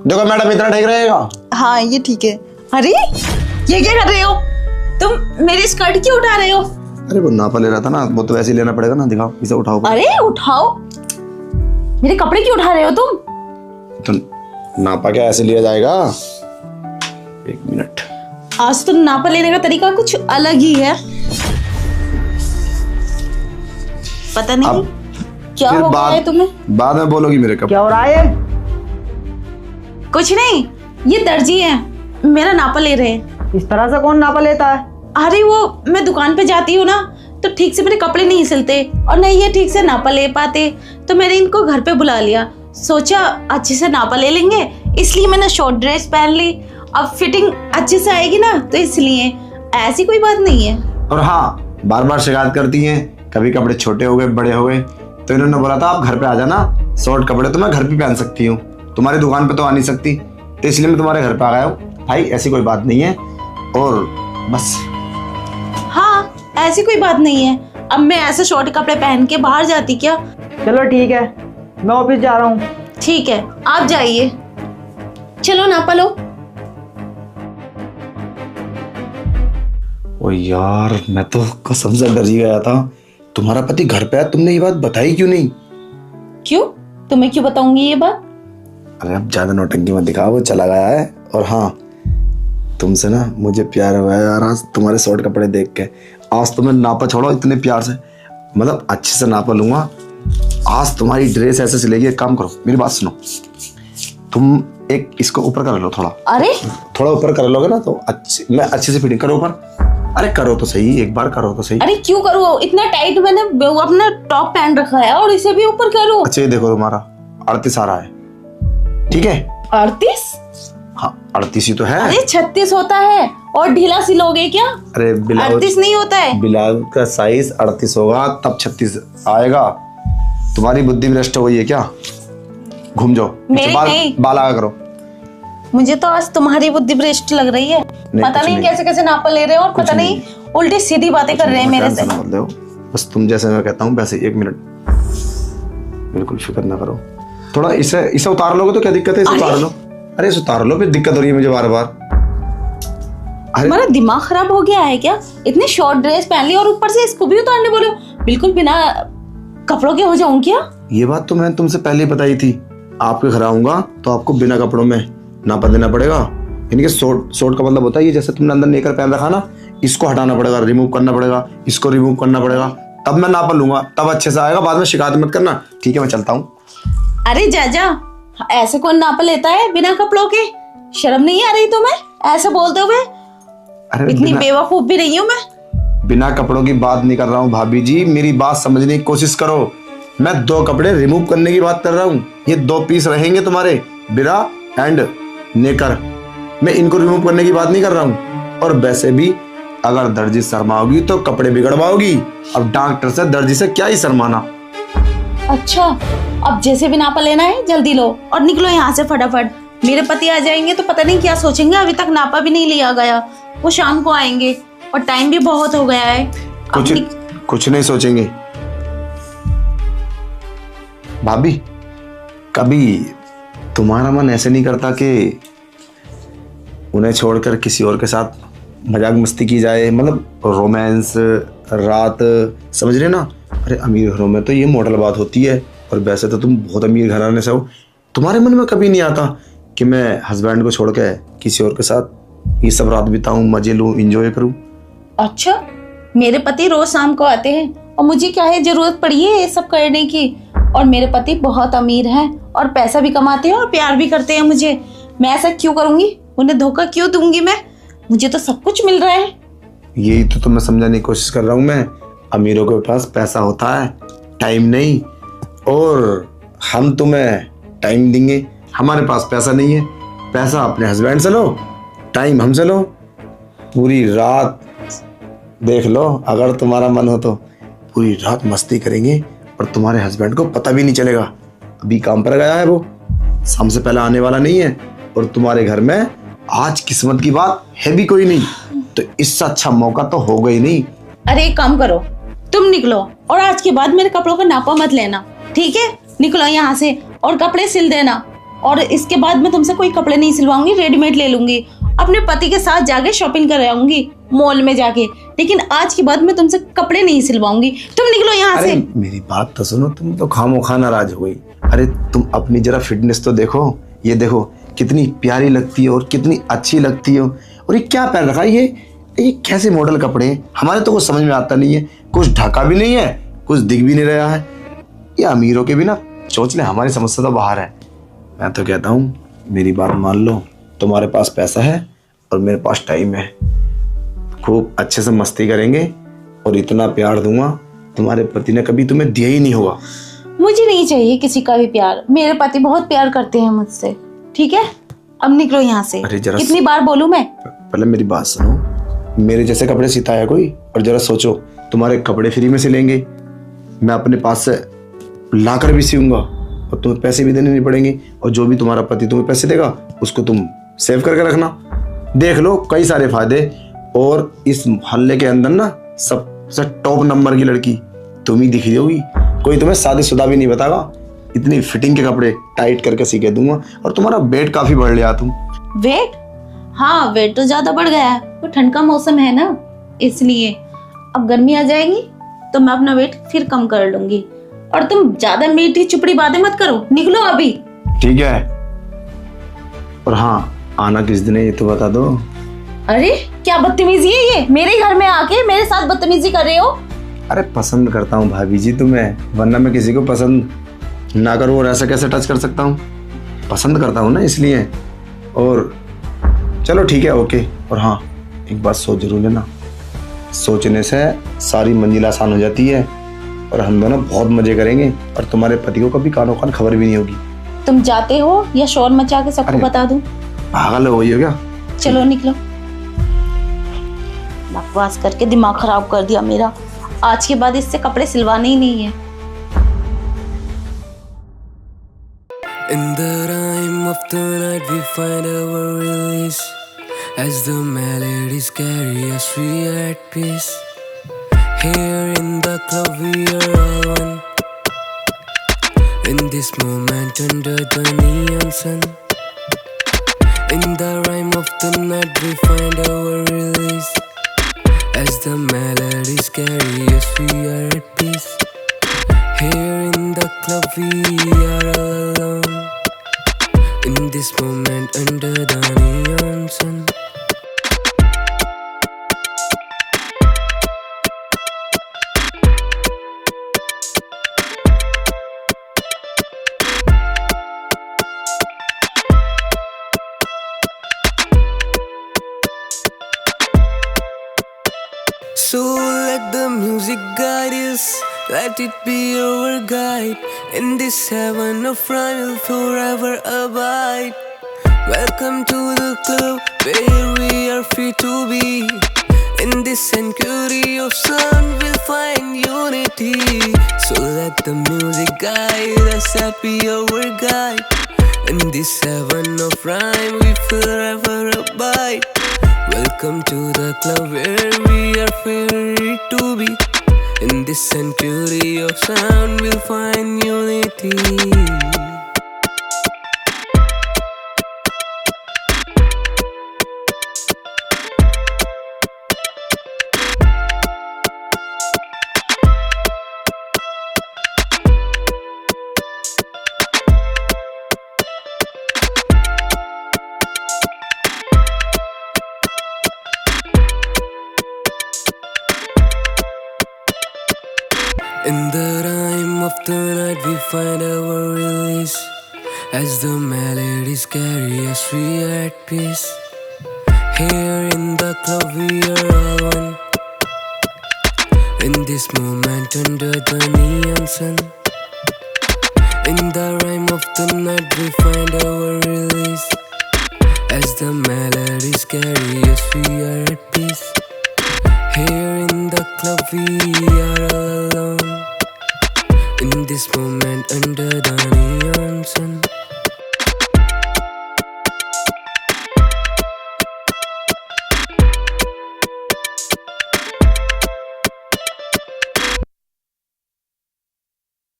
देखो मैडम इतना ठीक रहेगा। हाँ ये ठीक है। अरे ये क्या कर रहे हो तुम? मेरी स्कर्ट क्यों उठा रहे हो? अरे वो नापा ले रहा था ना, वो तो वैसे ही लेना पड़ेगा ना। दिखाओ, इसे उठाओ। अरे उठाओ, मेरे कपड़े क्यों उठा रहे हो तुम? तो नापा क्या ऐसे लिया जाएगा? एक मिनट। आज तो नापा लेने का तरीका कुछ अलग ही है। पता नहीं क्या हो गया है तुम्हें। बाद में बोलोगी मेरे कपड़े। क्या हो रहा है? कुछ नहीं, ये दर्जी है, मेरा नापा ले रहे हैं। इस तरह से कौन नापा लेता है? अरे वो मैं दुकान पे जाती हूँ ना, तो ठीक से मेरे कपड़े नहीं सिलते और नहीं ये ठीक से नापा ले पाते, तो मैंने इनको घर पे बुला लिया। सोचा अच्छे से नापा ले लेंगे, इसलिए मैंने शॉर्ट ड्रेस पहन ली। अब फिटिंग अच्छे से आएगी ना, तो इसलिए। ऐसी कोई बात नहीं है। और हाँ, बार बार शिकायत करती हैं, कभी कपड़े छोटे हो गए, बड़े हो गए, तो इन्होंने बोला था आप घर पे आ जाना, शॉर्ट कपड़े तो मैं घर पे पहन सकती हूँ, तुम्हारी दुकान पे तो आ नहीं सकती, तो इसलिए मैं तुम्हारे घर पे आ गया हूँ। भाई ऐसी कोई बात नहीं है, और बस। हाँ ऐसी कोई बात नहीं है। अब मैं ऐसे शॉर्ट कपड़े पहन के बाहर जाती क्या? चलो ठीक है, मैं ऑफिस जा रहा हूँ। ठीक है आप जाइए, चलो नापा लो। ओ यार, मैं तो कसम से डर ही गया था। तुम्हारा पति घर पे है, तुमने ये बात बताई क्यों नहीं? क्यों? तुम्हें क्यों बताऊंगी ये बात? अरे अब ज्यादा नौटंकी मत दिखा, वो चला गया है। और हाँ, तुमसे ना मुझे प्यार हुआ है यार आज तुम्हारे शॉर्ट कपड़े देख के। आज तो मैं नापा छोड़ो इतने प्यार से, मतलब अच्छे से नापा लूंगा। आज तुम्हारी ड्रेस ऐसे सिलेगी। एक काम करो, मेरी बात सुनो, तुम एक इसको ऊपर कर लो थोड़ा। अरे थोड़ा ऊपर कर लोगे ना तो मैं अच्छे से फिटिंग करो ऊपर। अरे करो तो सही, एक बार करो तो सही। अरे क्यों करो इतना टाइट? मैंने वो अपना टॉप पहन रखा है और इसे भी ऊपर करो। अच्छा ये देखो, तुम्हारा 38 आ रहा है, ठीक है? 38? हाँ 38 ही तो है। अरे 36 होता है, और ढीला सिलोगे क्या? अरे ब्लाउज 38 नहीं होता है। ब्लाउज का साइज 38 होगा तब 36 आएगा। तुम्हारी बुद्धि भ्रष्ट हो गई है क्या? घूम जाओ, मेरी बाल नहीं। बाल आगा करो। मुझे तो आज तुम्हारी बुद्धि भ्रष्ट लग रही है। पता नहीं कैसे कैसे नापा ले रहे हो, और पता नहीं उल्टी सीधी बातें कर रहे हैं मेरे से। बस तुम जैसे मैं कहता हूँ वैसे। एक मिनट, बिल्कुल फिक्र ना करो। थोड़ा इसे उतार लोगे तो क्या दिक्कत है? इसे उतार लो। अरे इसे उतार लो, फिर दिक्कत हो रही है मुझे बार बार। तुम्हारा दिमाग खराब हो गया है क्या? इतनी शॉर्ट ड्रेस पहन ली और ऊपर से इसको भी उतारने बोलो? बिल्कुल बिना कपड़ों के हो जाऊं क्या? ये बात तो मैंने तुमसे पहले ही बताई थी। आपके घर आऊंगा तो आपको बिना कपड़ों में नापा देना पड़ेगा। इनके शॉर्ट का मतलब होता है ये, जैसे तुमने अंदर नेकर पहन रखा ना, इसको हटाना पड़ेगा, रिमूव करना पड़ेगा, इसको रिमूव करना पड़ेगा, तब मैं नापा लूंगा, तब अच्छे से आएगा। बाद में शिकायत मत करना, ठीक है? मैं चलता हूँ। अरे जाजा, ऐसे कौन नापा लेता है बिना कपड़ों के? शर्म नहीं आ रही तुम्हें ऐसे बोलते हुए? इतनी बेवकूफ भी नहीं हूँ मैं। बिना कपड़ों की बात नहीं कर रहा हूँ भाभी जी, मेरी बात समझने की कोशिश करो। मैं 2 कपड़े रिमूव करने की बात कर रहा हूँ। ये 2 पीस रहेंगे तुम्हारे, बिरा एंड नेकर। मैं इनको रिमूव करने की बात नहीं कर रहा हूँ। और वैसे भी अगर दर्जी शर्माओगी तो कपड़े बिगड़वाओगी। अब डॉक्टर से दर्जी से क्या ही शर्माना। अच्छा, अब जैसे भी नापा लेना है जल्दी लो और निकलो यहाँ से फटाफट। मेरे पति आ जाएंगे तो पता नहीं क्या सोचेंगे। अभी तक नापा भी नहीं लिया गया, वो शाम को आएंगे और टाइम भी बहुत हो गया है। कुछ नहीं सोचेंगे भाभी। कभी तुम्हारा मन ऐसे नहीं करता कि उन्हें छोड़कर किसी और के साथ मजाक मस्ती की जाए, मतलब रोमांस रात, समझ रहे ना? अरे अमीर घरों में तो ये मॉडल बात होती है, और वैसे तो तुम बहुत अमीर घराने से हो। तुम्हारे मन में कभी नहीं आता कि मैं हस्बैंड को छोड़ के किसी और के साथ ये सब रात बिताऊं, मजे लूं, एंजॉय करूं? अच्छा, मेरे पति रोज शाम को आते हैं और मुझे क्या है जरूरत पड़ी है ये सब करने की? और मेरे पति बहुत अमीर हैं और पैसा भी कमाते हैं और प्यार भी करते हैं मुझे। मैं ऐसा क्यों करूंगी? उन्हें धोखा क्यों दूंगी मैं? मुझे तो सब कुछ मिल रहा है। यही तो मैं समझाने की कोशिश कर रहा हूँ। मैं अमीरों के पास पैसा होता है, टाइम नहीं। और हम तुम्हें टाइम देंगे, हमारे पास पैसा नहीं है। पैसा अपने हस्बैंड से लो, टाइम हमसे लो। पूरी रात देख लो, अगर तुम्हारा मन हो तो पूरी रात मस्ती करेंगे और तुम्हारे हस्बैंड को पता भी नहीं चलेगा। अभी काम पर गया है वो, शाम से पहले आने वाला नहीं है। और तुम्हारे घर में आज किस्मत की बात है भी कोई नहीं, तो इससे अच्छा मौका तो होगा ही नहीं। अरे एक काम करो, तुम निकलो और आज के बाद मेरे कपड़ों का नापा मत लेना, ठीक है? निकलो यहाँ से और कपड़े सिल देना। और इसके बाद मैं तुमसे कोई कपड़े नहीं सिलवाऊंगी, रेडीमेड ले लूंगी, अपने पति के साथ जाके शॉपिंग कर आऊंगी मॉल में जाके। लेकिन आज के बाद मैं तुमसे कपड़े नहीं सिलवाऊंगी। तुम निकलो यहाँ से। अरे मेरी बात तो सुनो, तुम तो खामोखा नाराज हो गई। अरे तुम अपनी जरा फिटनेस तो देखो, ये देखो कितनी प्यारी लगती है और कितनी अच्छी लगती हो। और ये क्या पहन रखा है, ये कैसे मॉडल कपड़े हैं? हमारे तो कुछ समझ में आता नहीं है, कुछ ढका भी नहीं है, कुछ दिख भी नहीं रहा है। ये अमीरों के भी ना सोच ले, हमारी समस्या तो बाहर है। मैं तो कहता हूँ मेरी बात मान लो, तुम्हारे पास पैसा है और मेरे पास टाइम है, खूब अच्छे से मस्ती करेंगे और इतना प्यार दूंगा तुम्हारे पति ने कभी तुम्हें दिया ही नहीं होगा। मुझे नहीं चाहिए किसी का भी प्यार, मेरे पति बहुत प्यार करते हैं मुझसे। ठीक है, अब निकलो यहाँ से। अरे जरा कितनी बार बोलूं मैं? पहले मेरी बात सुनो, मेरे जैसे कपड़े सीता है कोई? और जरा सोचो, तुम्हारे कपड़े फ्री में सिलेंगे, मैं अपने पास से लाकर भी सीऊंगा और तुम्हें पैसे भी देने नहीं पड़ेंगे। और जो भी तुम्हारा पति तुम्हें पैसे देगा उसको तुम सेव करके रखना। देख लो कई सारे फायदे। और इस मोहल्ले के अंदर ना सबसे टॉप नंबर की लड़की तुम ही दिख होगी, कोई तुम्हें शादीशुदा भी नहीं बताएगा। इतनी फिटिंग के कपड़े टाइट करके सी के दूंगा। और तुम्हारा वेट काफी बढ़ लिया तुम। वेट? हाँ, वेट तो ज्यादा बढ़ गया है, तो ठंड का मौसम है ना, इसलिए। अब गर्मी आ जाएगी तो मैं अपना वेट फिर कम कर लूंगी। और तुम ज्यादा मीठी चुपड़ी बातें मत करो, निकलो अभी। ठीक है, और हाँ, आना किस दिन है ये तो बता दो। अरे क्या बदतमीजी है ये, मेरे घर में आके मेरे साथ बदतमीजी कर रहे हो? अरे पसंद करता हूँ भाभी जी तुम्हें, वरना मैं किसी को पसंद ना करूँ और ऐसा कैसे टच कर सकता हूँ? पसंद करता हूँ ना, इसलिए। और चलो ठीक है, ओके। और हाँ, एक बात सोच जरूर लेना, सोचने से सारी मंजिल आसान हो जाती है और हम दोनों बहुत मजे करेंगे और तुम्हारे पति को कभी कानो कान खबर भी नहीं होगी। तुम जाते हो या शोर मचा के सबको बता दूं? पागल हो गई हो क्या? चलो निकलो। बकवास करके दिमाग खराब कर दिया मेरा। आज के बाद इससे कपड़े सिलवाने ही नहीं है। In the rhyme of the night we find our release, as the melodies carry us we are at peace. Here in the club we are all one, in this moment under the neon sun. In the rhyme of the night we find our release, as the melodies carry us we are at peace. Here in the club we are all alone, in this moment under the neon sun. So let the music guide us, let it be our guide. In this heaven of rhyme we'll forever abide. Welcome to the club where we are free to be. In this sanctuary of sound we'll find unity. So let the music guide us, let be our guide. In this heaven of rhyme we forever abide. Welcome to the club where we are free to be. In this sanctuary of sound we'll find unity. In the rhyme of the night we find our release, as the melodies carry us we are at peace. Here in the club we are all one, in this moment under the neon sun. In the rhyme of the night we find our release, as the melodies carry us we are at peace. Here in the club we are all alone, in this moment under the neon sun.